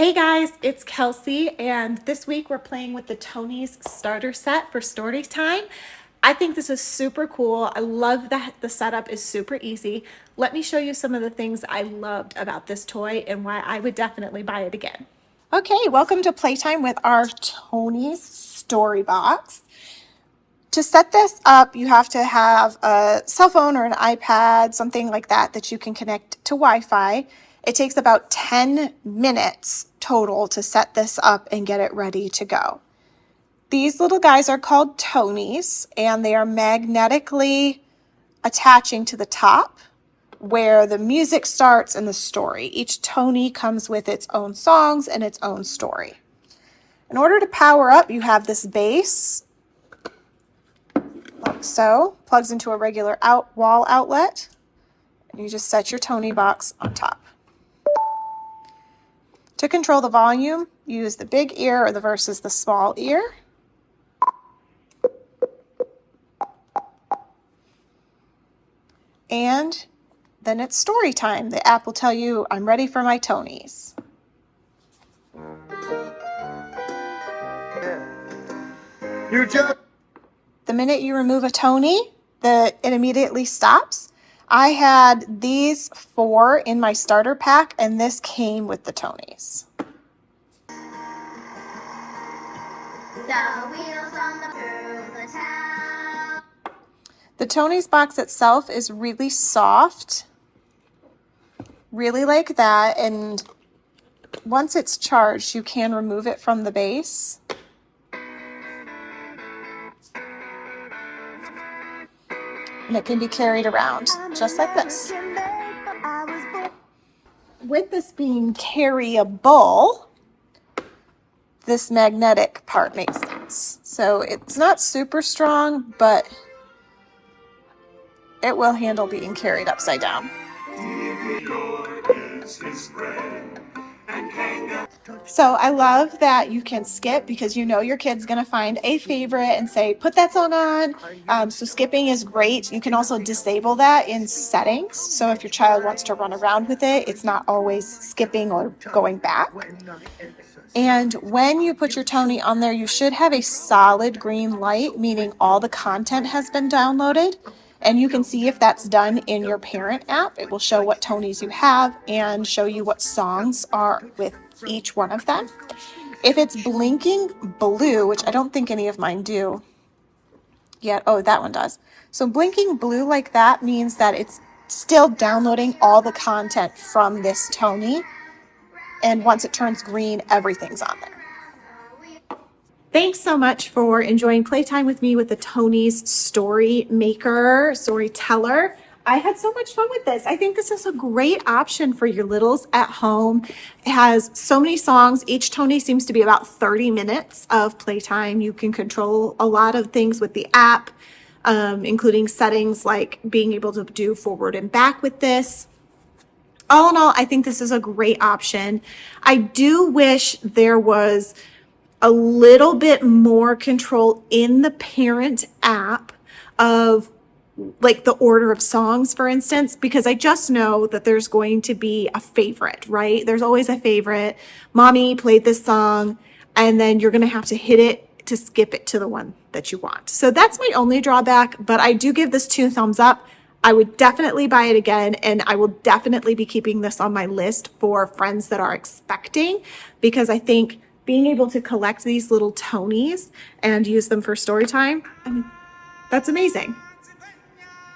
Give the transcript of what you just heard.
Hey guys, it's Kelsey, and this week we're playing with the Tonies starter set for story time. I think this is super cool. I love that the setup is super easy. Let me show you some of the things I loved about this toy and why I would definitely buy it again. Okay, welcome to playtime with our Tonies story box. To set this up, you have to have a cell phone or an iPad, something like that, that you can connect to Wi-Fi. It takes about 10 minutes total to set this up and get it ready to go. These little guys are called Tonies, and they are magnetically attaching to the top where the music starts and the story. Each Tony comes with its own songs and its own story. In order to power up, you have this base, like so, plugs into a regular wall outlet. You just set your Tony box on top. To control the volume, use the big ear or versus the small ear. And then it's story time. The app will tell you, I'm ready for my Tonies. The minute you remove a Tony, it immediately stops. I had these 4 in my starter pack, and this came with the Tonies. The Tonies box itself is really soft, really like that, and once it's charged, you can remove it from the base. And it can be carried around just like this. With this being carryable, this magnetic part makes sense. So it's not super strong, but it will handle being carried upside down. So I love that you can skip because you know your kid's going to find a favorite and say, put that song on. So skipping is great. You can also disable that in settings. So if your child wants to run around with it, it's not always skipping or going back. And when you put your Tony on there, you should have a solid green light, meaning all the content has been downloaded. And you can see if that's done in your parent app. It will show what Tonies you have and show you what songs are with each one of them. If it's blinking blue, which I don't think any of mine do yet. Oh, that one does. So blinking blue like that means that it's still downloading all the content from this Tony. And once it turns green, everything's on there. Thanks so much for enjoying playtime with me with the Tonies Story Maker, Storyteller. I had so much fun with this. I think this is a great option for your littles at home. It has so many songs. Each Tony seems to be about 30 minutes of playtime. You can control a lot of things with the app, including settings like being able to do forward and back with this. All in all, I think this is a great option. I do wish there was a little bit more control in the parent app of like the order of songs, for instance, because I just know that there's going to be a favorite, right? There's always a favorite. Mommy played this song, and then you're going to have to hit it to skip it to the one that you want. So that's my only drawback, but I do give this 2 thumbs up. I would definitely buy it again, and I will definitely be keeping this on my list for friends that are expecting, because I think being able to collect these little Tonies and use them for story time, I mean, that's amazing.